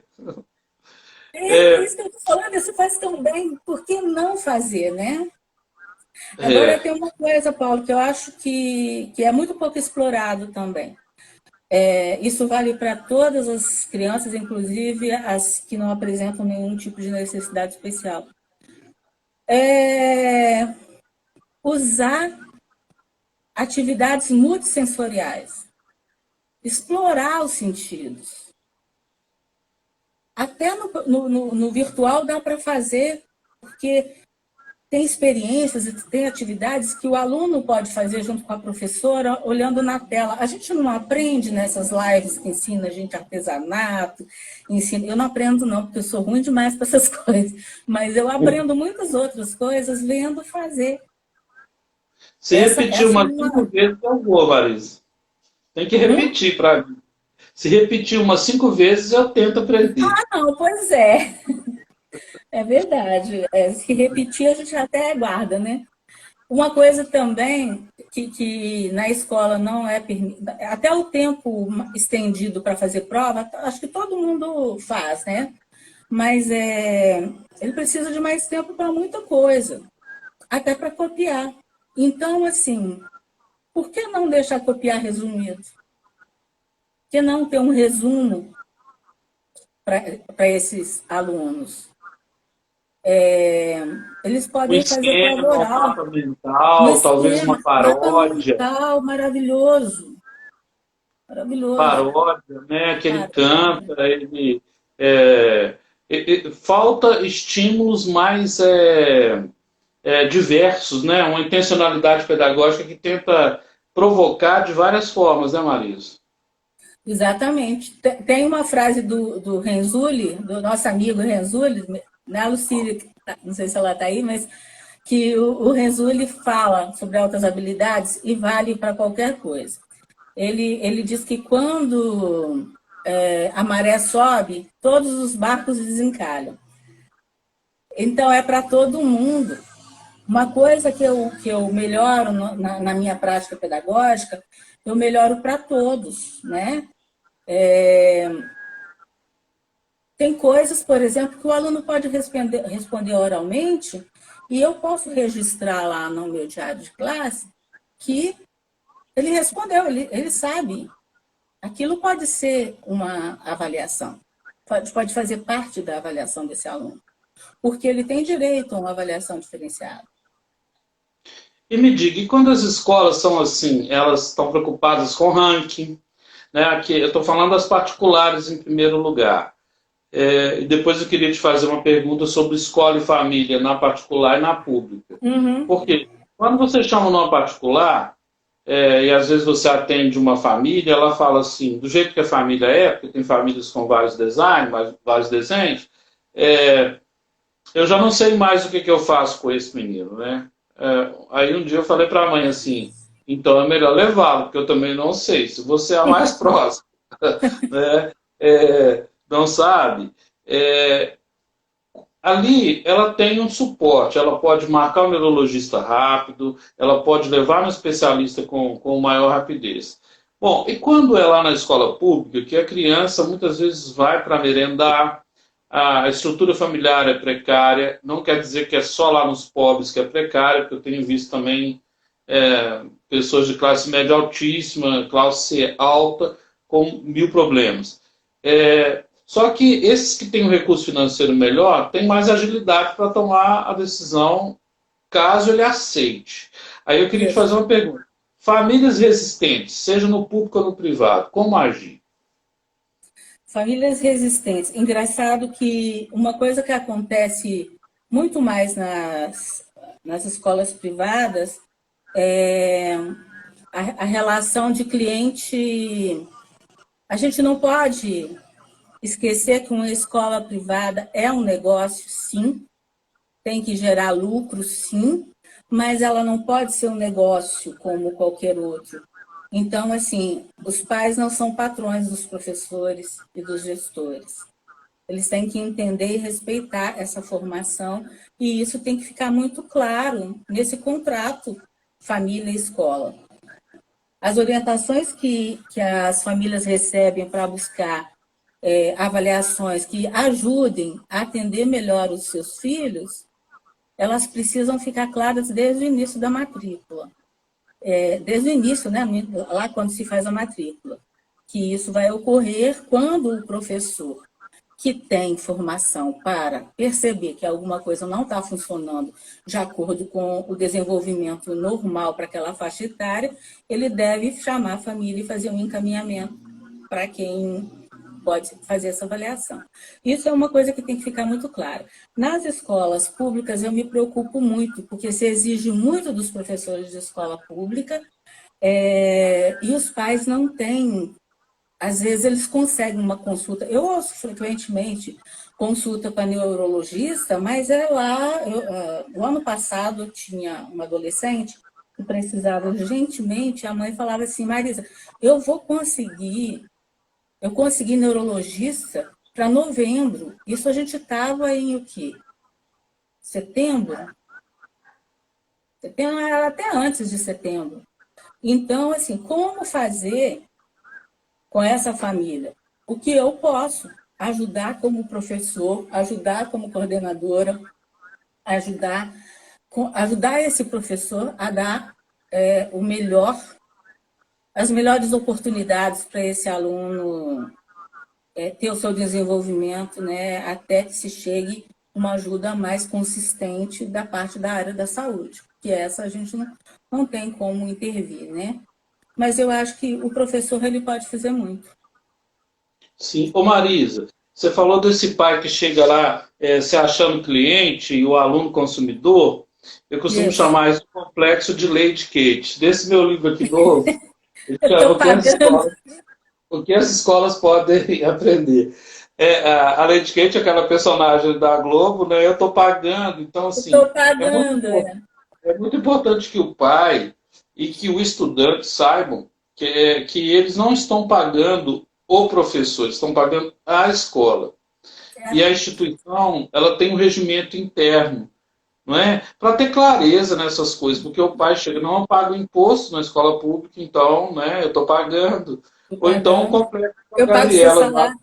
Isso que eu estou falando, isso faz tão bem, por que não fazer, né? Agora tem uma coisa, Paulo, que eu acho que é muito pouco explorado também. Isso vale para todas as crianças, inclusive as que não apresentam nenhum tipo de necessidade especial. Usar atividades multissensoriais, explorar os sentidos. Até no virtual dá para fazer, porque tem experiências e tem atividades que o aluno pode fazer junto com a professora, olhando na tela. A gente não aprende nessas lives que ensina a gente artesanato, eu não aprendo não, porque eu sou ruim demais para essas coisas, mas eu aprendo muitas outras coisas vendo fazer. Se repetir umas 5 vezes, eu vou, Marisa. Tem que repetir para mim. Se repetir umas 5 vezes, eu tento aprender. Não, pois é. É verdade. Se repetir, a gente até guarda, né? Uma coisa também que na escola não é permitido, até o tempo estendido para fazer prova, acho que todo mundo faz, né? Mas ele precisa de mais tempo para muita coisa, até para copiar. Então, assim, por que não deixar copiar resumido? Por que não ter um resumo para esses alunos? Eles podem fazer prova oral. Um mapa mental, talvez uma paródia. Mapa mental, maravilhoso. Maravilhoso. Paródia, né? Que ele canta, falta estímulos mais diversos, né? Uma intencionalidade pedagógica que tenta provocar de várias formas, né, Marisa? Exatamente. Tem uma frase do Renzulli, do nosso amigo Renzulli, né, Lucília, não sei se ela está aí, mas que o Renzulli fala sobre altas habilidades e vale para qualquer coisa. Ele diz que quando a maré sobe, todos os barcos desencalham. Então, é para todo mundo. Uma coisa que eu melhoro na minha prática pedagógica, eu melhoro para todos, né? Tem coisas, por exemplo, que o aluno pode responder oralmente e eu posso registrar lá no meu diário de classe que ele respondeu, ele sabe. Aquilo pode ser uma avaliação, pode fazer parte da avaliação desse aluno, porque ele tem direito a uma avaliação diferenciada. E me diga, e quando as escolas são assim, elas estão preocupadas com ranking, né? Aqui, eu estou falando das particulares em primeiro lugar. E depois eu queria te fazer uma pergunta sobre escola e família na particular e na pública. Uhum. Porque quando você chama numa particular, e às vezes você atende uma família, ela fala assim, do jeito que a família é, porque tem famílias com vários designs, vários desenhos, é, eu já não sei mais o que eu faço com esse menino, né? Aí um dia eu falei para a mãe assim, então é melhor levá-lo, porque eu também não sei. Se você é a mais próxima, né? Não sabe, é, ali ela tem um suporte, ela pode marcar o neurologista rápido, ela pode levar no especialista com maior rapidez. Bom, e quando é lá na escola pública, que a criança muitas vezes vai para merendar, a estrutura familiar é precária, não quer dizer que é só lá nos pobres que é precária, porque eu tenho visto também pessoas de classe média altíssima, classe C alta, com mil problemas. Só que esses que têm um recurso financeiro melhor têm mais agilidade para tomar a decisão caso ele aceite. Aí eu queria te fazer Isso. uma pergunta. Famílias resistentes, seja no público ou no privado, como agir? Famílias resistentes. Engraçado que uma coisa que acontece muito mais nas escolas privadas é a relação de cliente. A gente não pode esquecer que uma escola privada é um negócio, sim, tem que gerar lucro, sim, mas ela não pode ser um negócio como qualquer outro. Então, assim, os pais não são patrões dos professores e dos gestores. Eles têm que entender e respeitar essa formação, e isso tem que ficar muito claro nesse contrato família e escola. As orientações que as famílias recebem para buscar avaliações que ajudem a atender melhor os seus filhos, elas precisam ficar claras desde o início da matrícula. Desde o início, né, lá quando se faz a matrícula. Que isso vai ocorrer quando o professor que tem formação para perceber que alguma coisa não está funcionando de acordo com o desenvolvimento normal para aquela faixa etária, ele deve chamar a família e fazer um encaminhamento para quem pode fazer essa avaliação. Isso é uma coisa que tem que ficar muito clara. Nas escolas públicas, eu me preocupo muito, porque se exige muito dos professores de escola pública, e os pais não têm. Às vezes eles conseguem uma consulta. Eu ouço frequentemente consulta para neurologista, mas é lá. No ano passado eu tinha uma adolescente que precisava urgentemente. A mãe falava assim: Marisa, eu consegui neurologista para novembro. Isso a gente estava em o quê? Setembro? Setembro era até antes de setembro. Então, assim, como fazer com essa família? O que eu posso ajudar como professor, ajudar como coordenadora, ajudar esse professor a dar o melhor, as melhores oportunidades para esse aluno ter o seu desenvolvimento, né, até que se chegue uma ajuda mais consistente da parte da área da saúde, que essa a gente não tem como intervir, né? Mas eu acho que o professor ele pode fazer muito. Sim. Ô Marisa, você falou desse pai que chega lá se achando cliente e o aluno consumidor. Eu costumo Isso. chamar isso de complexo de Lady Kate. Desse meu livro aqui novo, ele Eu chama estou pagando. o que as escolas podem aprender. A Lady Kate é aquela personagem da Globo, né? Eu estou pagando. Então, Estou assim, pagando. é muito importante que o pai e que o estudante saibam que eles não estão pagando o professor, estão pagando a escola. E a instituição, ela tem um regimento interno, não é? Para ter clareza nessas coisas, porque o pai chega, não, eu pago imposto na escola pública, então, né, eu estou pagando. Estou Ou então o pagando. complexo da Eu pago seu Gabriela, salário.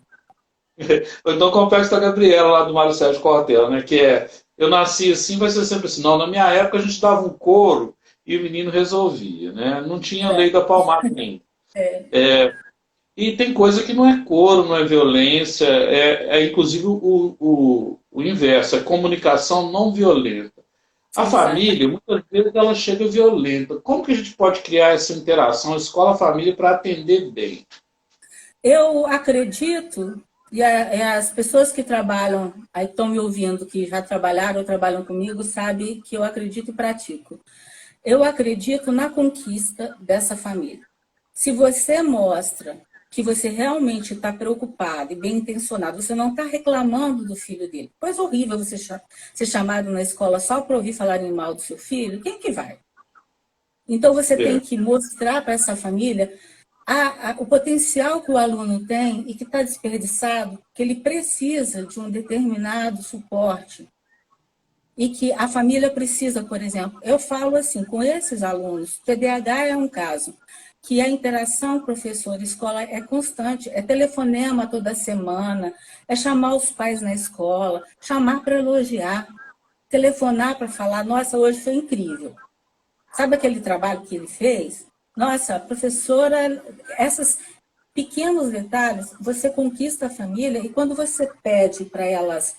ou então o complexo da Gabriela lá do Mário Sérgio Cortella, né, que é, eu nasci assim, vai ser sempre assim. Não, na minha época a gente dava um couro e o menino resolvia, né? Não tinha lei da palmada ainda. E tem coisa que não é couro, não é violência, inclusive o inverso, é comunicação não violenta. A família, Exatamente. muitas vezes, ela chega violenta. Como que a gente pode criar essa interação escola-família para atender bem? Eu acredito, e as pessoas que trabalham, aí estão me ouvindo, que já trabalharam ou trabalham comigo, sabem que eu acredito e pratico. Eu acredito na conquista dessa família. Se você mostra que você realmente está preocupado e bem intencionado, você não está reclamando do filho dele. Pois horrível você ser chamado na escola só para ouvir falarem mal do seu filho, quem que vai? Então você tem É, que mostrar para essa família o potencial que o aluno tem e que está desperdiçado, que ele precisa de um determinado suporte e que a família precisa, por exemplo. Eu falo assim, com esses alunos, TDAH é um caso, que a interação professor-escola é constante, é telefonema toda semana, é chamar os pais na escola, chamar para elogiar, telefonar para falar, nossa, hoje foi incrível. Sabe aquele trabalho que ele fez? Nossa, professora, esses pequenos detalhes, você conquista a família e quando você pede para elas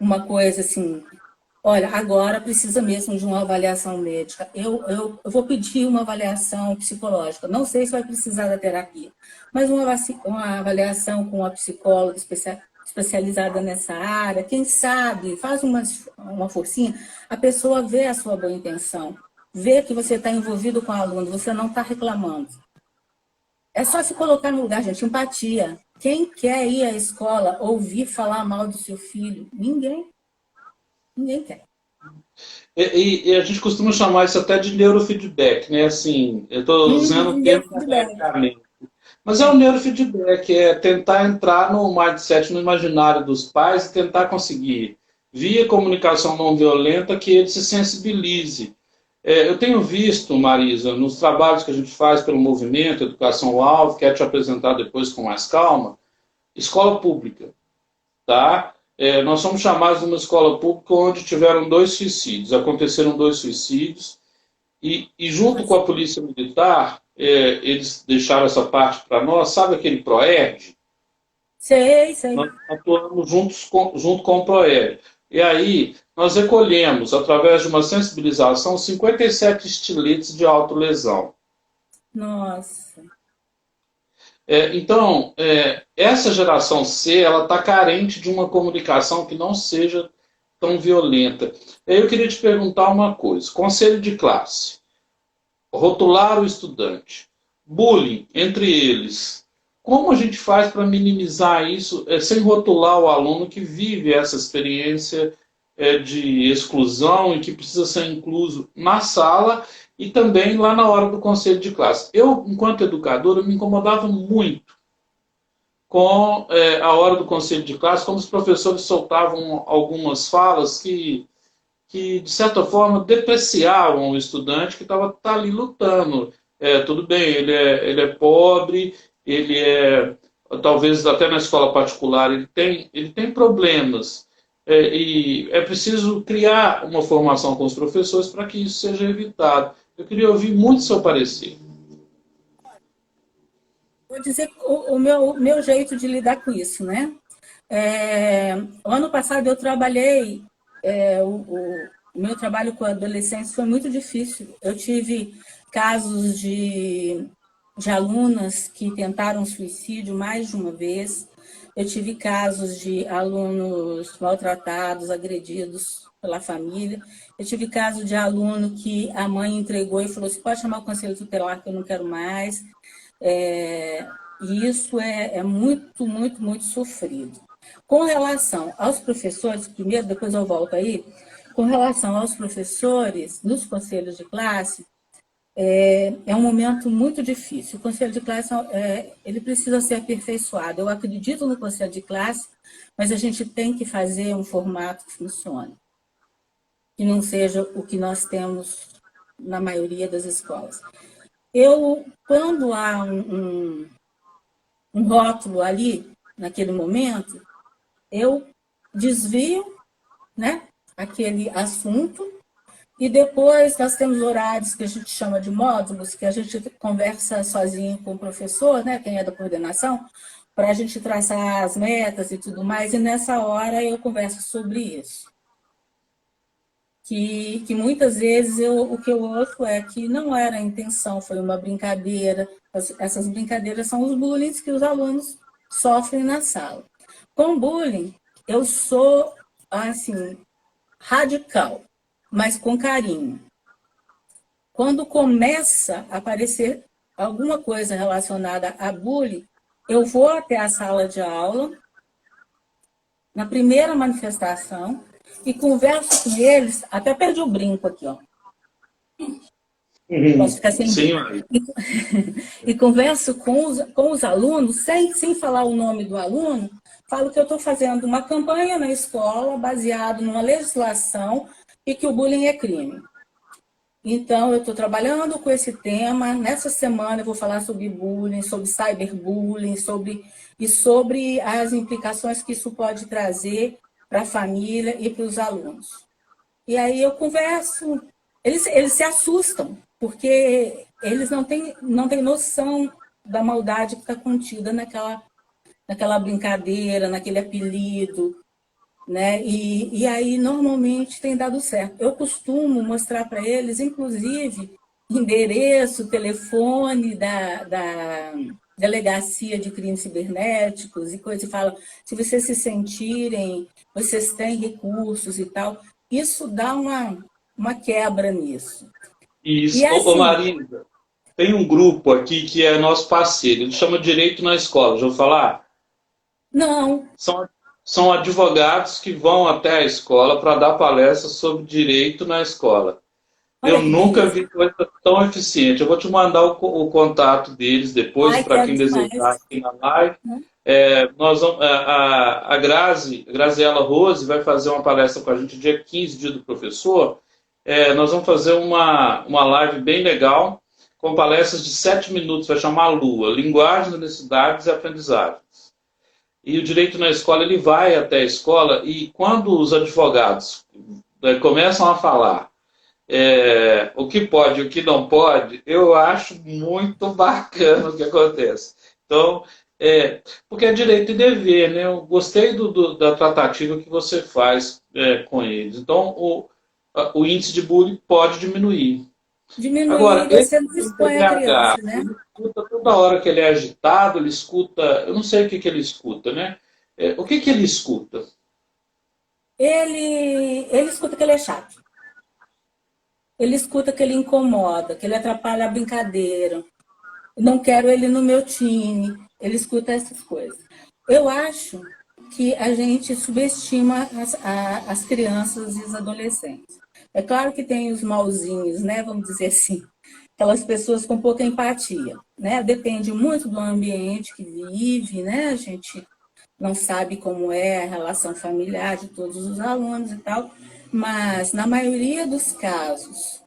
uma coisa assim, olha, agora precisa mesmo de uma avaliação médica. Eu vou pedir uma avaliação psicológica. Não sei se vai precisar da terapia, mas uma avaliação com uma psicóloga especializada nessa área. Quem sabe, faz uma forcinha, a pessoa vê a sua boa intenção, vê que você está envolvido com o aluno, você não está reclamando. É só se colocar no lugar, gente, empatia. Quem quer ir à escola ouvir falar mal do seu filho? Ninguém. Ninguém quer. e a gente costuma chamar isso até de neurofeedback, né? Assim, eu estou usando o termo Feedback. tecnicamente. Mas é o neurofeedback, é tentar entrar no mindset, no imaginário dos pais e tentar conseguir, via comunicação não violenta, que ele se sensibilize. Eu tenho visto, Marisa, nos trabalhos que a gente faz pelo movimento Educação Alvo, quero te apresentar depois com mais calma, escola pública, tá? Nós somos chamados de uma escola pública onde tiveram 2 suicídios, aconteceram 2 suicídios, e junto com Nossa. a Polícia Militar, eles deixaram essa parte para nós, sabe aquele PROERD? Sei, sei. Nós atuamos junto com o PROERD. E aí, nós recolhemos, através de uma sensibilização, 57 estiletes de autolesão. Nossa. Então, essa geração C, ela está carente de uma comunicação que não seja tão violenta. Eu queria te perguntar uma coisa. Conselho de classe. Rotular o estudante. Bullying entre eles. Como a gente faz para minimizar isso sem rotular o aluno que vive essa experiência de exclusão e que precisa ser incluso na sala e também lá na hora do conselho de classe? Eu, enquanto educadora, me incomodava muito com a hora do conselho de classe, como os professores soltavam algumas falas que de certa forma, depreciavam o estudante que estava tá ali lutando. Tudo bem, ele é pobre, ele é, talvez até na escola particular, ele tem problemas. E é preciso criar uma formação com os professores para que isso seja evitado. Eu queria ouvir muito seu parecer. Vou dizer o meu jeito de lidar com isso, né? O ano passado eu trabalhei, o meu trabalho com adolescentes foi muito difícil. Eu tive casos de alunas que tentaram suicídio mais de uma vez. Eu tive casos de alunos maltratados, agredidos pela família. Eu tive caso de aluno que a mãe entregou e falou: "Você pode chamar o conselho tutelar que eu não quero mais". E isso é muito, muito, muito sofrido. Com relação aos professores, primeiro, depois eu volto aí, com relação aos professores, nos conselhos de classe, é um momento muito difícil. O conselho de classe ele precisa ser aperfeiçoado. Eu acredito no conselho de classe, mas a gente tem que fazer um formato que funcione, que não seja o que nós temos na maioria das escolas. Quando há um rótulo ali, naquele momento, eu desvio, né, aquele assunto e depois nós temos horários que a gente chama de módulos, que a gente conversa sozinho com o professor, né, quem é da coordenação, para a gente traçar as metas e tudo mais, e nessa hora eu converso sobre isso. que muitas vezes o que eu ouço é que não era a intenção, foi uma brincadeira. Essas brincadeiras são os bullying que os alunos sofrem na sala. Com bullying, eu sou, assim, radical, mas com carinho. Quando começa a aparecer alguma coisa relacionada a bullying, eu vou até a sala de aula, na primeira manifestação, e converso com eles, até perdi o brinco aqui, ó. Posso ficar sem Sim, brinco. E converso com os alunos, sem falar o nome do aluno, falo que eu estou fazendo uma campanha na escola baseado numa legislação e que o bullying é crime. Então, eu estou trabalhando com esse tema. Nessa semana, eu vou falar sobre bullying, sobre cyberbullying, sobre as implicações que isso pode trazer para a família e para os alunos. E aí eu converso. Eles se assustam, porque eles não têm noção da maldade que está contida naquela brincadeira, naquele apelido. Né? E aí, normalmente, tem dado certo. Eu costumo mostrar para eles, inclusive, endereço, telefone da Delegacia de Crimes Cibernéticos e coisa, e falo, se vocês se sentirem, vocês têm recursos e tal. Isso dá uma quebra nisso. E Isso. Ô, assim, Marina, tem um grupo aqui que é nosso parceiro, ele chama Direito na Escola, já vou falar? não, São, são advogados que vão até a escola para dar palestras sobre direito na escola. Eu olha que nunca beleza. vi coisa tão eficiente. Eu vou te mandar o contato deles depois, Ai, para quero quem desejar demais. aqui na live. Né? Nós vamos, a Graziela Rose vai fazer uma palestra com a gente dia 15, dia do professor. Nós vamos fazer uma live bem legal, com palestras de 7 minutos, vai chamar Lua, Linguagem, Necessidades e Aprendizagens. E o direito na escola, ele vai até a escola e quando os advogados começam a falar o que pode e o que não pode, eu acho muito bacana o que acontece. Então, porque é direito e dever, né? Eu gostei da tratativa que você faz com eles. Então, o índice de bullying pode diminuir. Agora, Diminuir, esse você não do expõe a TDAH, criança, né? ele escuta toda hora que ele é agitado, ele escuta, eu não sei o que ele escuta, né? O que ele escuta? Ele escuta que ele é chato. Ele escuta que ele incomoda, que ele atrapalha a brincadeira. Não quero ele no meu time. Ele escuta essas coisas. Eu acho que a gente subestima as crianças e os adolescentes. É claro que tem os malzinhos, né? Vamos dizer assim. Aquelas pessoas com pouca empatia, né? Depende muito do ambiente que vive, né? A gente não sabe como é a relação familiar de todos os alunos e tal, mas na maioria dos casos,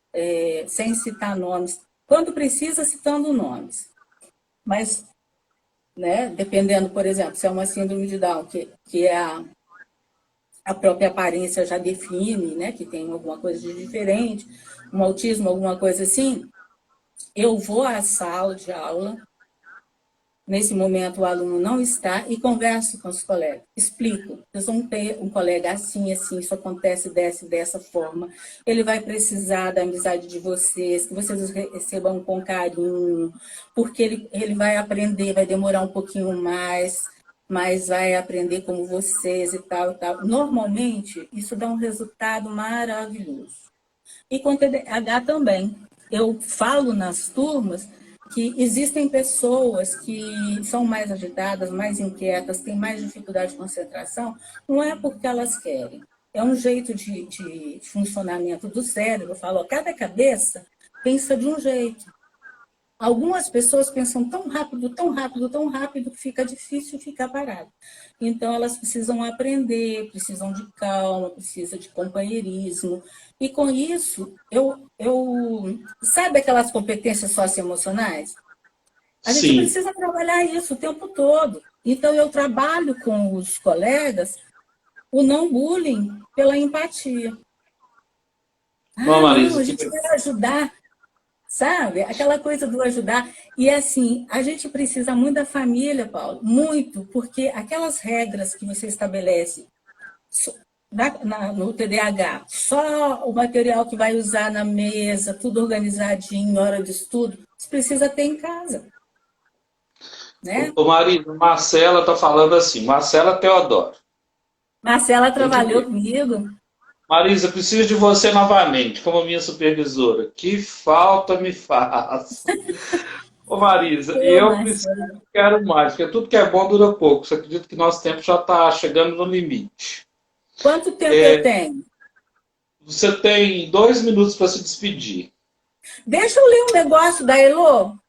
sem citar nomes, quando precisa, citando nomes, mas, né, dependendo, por exemplo, se é uma síndrome de Down, que é a própria aparência já define, né, que tem alguma coisa de diferente, um autismo, alguma coisa assim, eu vou à sala de aula. Nesse momento, o aluno não está e converso com os colegas. Explico. Vocês vão ter um colega assim, assim, isso acontece dessa forma. Ele vai precisar da amizade de vocês, que vocês os recebam com carinho, porque ele vai aprender, vai demorar um pouquinho mais, mas vai aprender como vocês e tal, e tal. Normalmente, isso dá um resultado maravilhoso. E com TDAH também. Eu falo nas turmas que existem pessoas que são mais agitadas, mais inquietas, têm mais dificuldade de concentração, não é porque elas querem. É um jeito de funcionamento do cérebro. Eu falo, cada cabeça pensa de um jeito. Algumas pessoas pensam tão rápido, tão rápido, tão rápido, que fica difícil ficar parado. Então, elas precisam aprender, precisam de calma, precisam de companheirismo. E com isso, sabe aquelas competências socioemocionais? A gente Sim. precisa trabalhar isso o tempo todo. Então, eu trabalho com os colegas o não bullying pela empatia. Não, Ah, não, Marisa, a gente vai ajudar. Sabe? Aquela coisa do ajudar. E assim, a gente precisa muito da família, Paulo, muito, porque aquelas regras que você estabelece no TDAH, só o material que vai usar na mesa, tudo organizadinho, hora de estudo, você precisa ter em casa, né? Ô Marisa, Marcela está falando assim, Marcela Teodoro. Marcela Muito trabalhou bem. comigo. Marisa, preciso de você novamente, como minha supervisora. Que falta me faz. Ô Marisa, Ô, eu preciso, Marcela. quero mais, porque tudo que é bom dura pouco. Você acredita que nosso tempo já está chegando no limite. Quanto tempo eu tenho? Você tem 2 minutos para se despedir. Deixa eu ler um negócio da Elô. Tá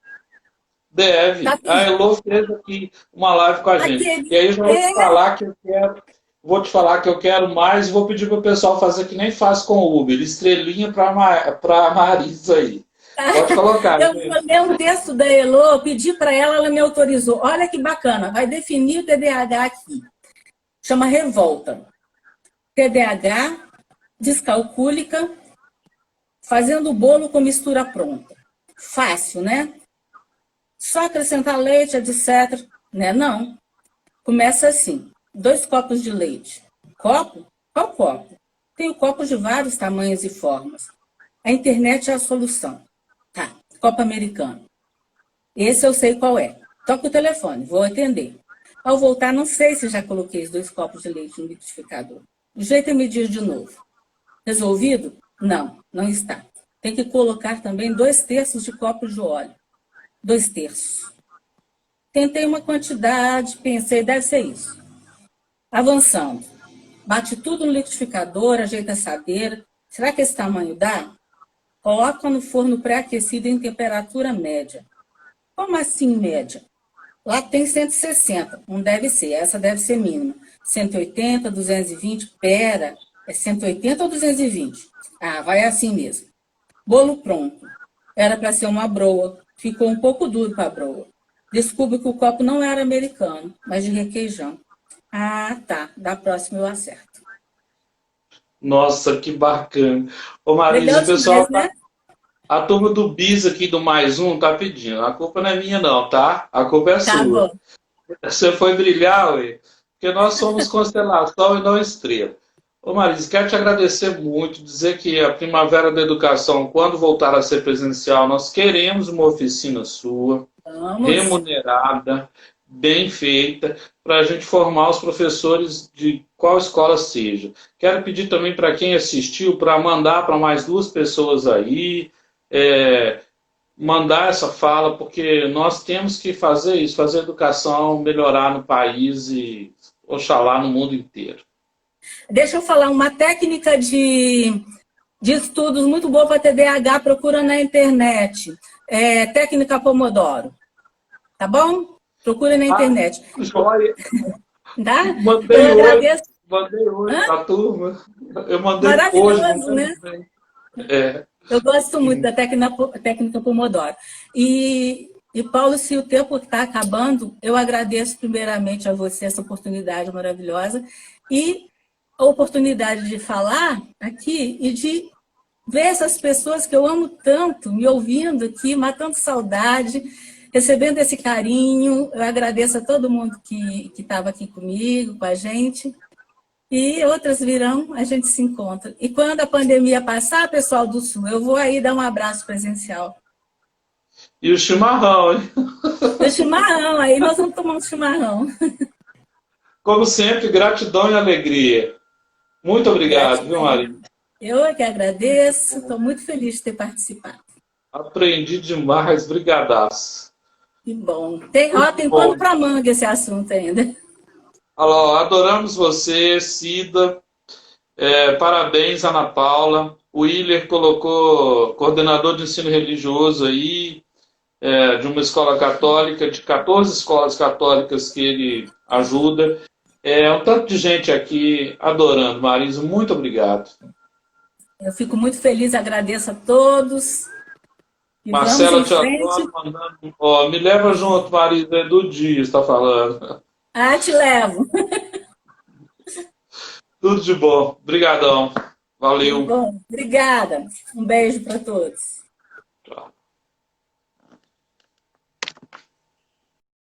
Deve. A aqui. Elo fez aqui uma live com a gente. E Aquele. aí eu já vou te falar que eu quero. Vou te falar que eu quero mais e vou pedir para o pessoal fazer que nem faz com o Uber. Estrelinha para Marisa aí. Pode colocar, Eu vou gente. ler um texto da Elô, pedi para ela, ela me autorizou. Olha que bacana, vai definir o TDAH aqui. Chama revolta. TDAH, descalcúlica, fazendo bolo com mistura pronta. Fácil, né? Só acrescentar leite, etc. Né? Não. Começa assim: 2 copos de leite. Copo? Qual copo? Tenho copos de vários tamanhos e formas. A internet é a solução. Tá, copo americano. Esse eu sei qual é. Toca o telefone, vou atender. Ao voltar, não sei se já coloquei os 2 copos de leite no liquidificador. O jeito é medir de novo. Resolvido? Não, não está. Tem que colocar também 2/3 de copo de óleo. 2/3. Tentei uma quantidade, pensei, deve ser isso. Avançando. Bate tudo no liquidificador, ajeita a assadeira. Será que esse tamanho dá? Coloca no forno pré-aquecido em temperatura média. Como assim média? Lá tem 160, não deve ser, essa deve ser mínima. 180, 220, pera, é 180 ou 220? Ah, vai assim mesmo. Bolo pronto. Era para ser uma broa, ficou um pouco duro para a broa. Descubro que o copo não era americano, mas de requeijão. Ah, tá, da próxima eu acerto. Nossa, que bacana. Ô Marisa, Legal o pessoal, demais, né? a turma do Bis aqui do Mais Um tá pedindo. A culpa não é minha, não, tá? A culpa é Tá sua. bom. Você foi brilhar, ué, porque nós somos constelação e não estrela. Ô Marisa, quero te agradecer muito, dizer que a Primavera da Educação, quando voltar a ser presencial, nós queremos uma oficina sua, Vamos. remunerada, bem feita, para a gente formar os professores de qual escola seja. Quero pedir também para quem assistiu, para mandar para mais 2 pessoas aí, é, mandar essa fala, porque nós temos que fazer isso, fazer a educação melhorar no país e, oxalá, no mundo inteiro. Deixa eu falar uma técnica de estudos muito boa para TDAH, procura na internet. Técnica Pomodoro, tá bom? Procura na Ah, internet, joia! tá? Eu Mandei hoje, agradeço. mandei hoje Hã? para a turma. Eu mandei hoje, Maravilhoso, mandei né? bem. É. Eu gosto muito da técnica Pomodoro. E Paulo, se o tempo está acabando, eu agradeço primeiramente a você essa oportunidade maravilhosa e a oportunidade de falar aqui e de ver essas pessoas que eu amo tanto, me ouvindo aqui, matando saudade, recebendo esse carinho. Eu agradeço a todo mundo que estava aqui comigo, com a gente. E outras virão, a gente se encontra. E quando a pandemia passar, pessoal do Sul, eu vou aí dar um abraço presencial. E o chimarrão, hein? E o chimarrão, aí nós vamos tomar um chimarrão. Como sempre, gratidão e alegria. Muito obrigado, viu, Gratidão. Maria? Eu é que agradeço, estou muito feliz de ter participado. Aprendi demais, brigadaço. Que bom. Tudo de Tem pano bom. para manga esse assunto ainda. Alô, adoramos você, Cida. Parabéns, Ana Paula. O Willer colocou coordenador de ensino religioso aí, de uma escola católica, de 14 escolas católicas que ele ajuda. Um tanto de gente aqui adorando. Marisa, muito obrigado. Eu fico muito feliz, agradeço a todos. E vamos Marcela em te frente. adoro, mandando. Ó, me leva junto, Marisa, é do dia, está falando. Ah, te levo. Tudo de bom. Obrigadão. Tudo Valeu. bom? Obrigada. Um beijo para todos.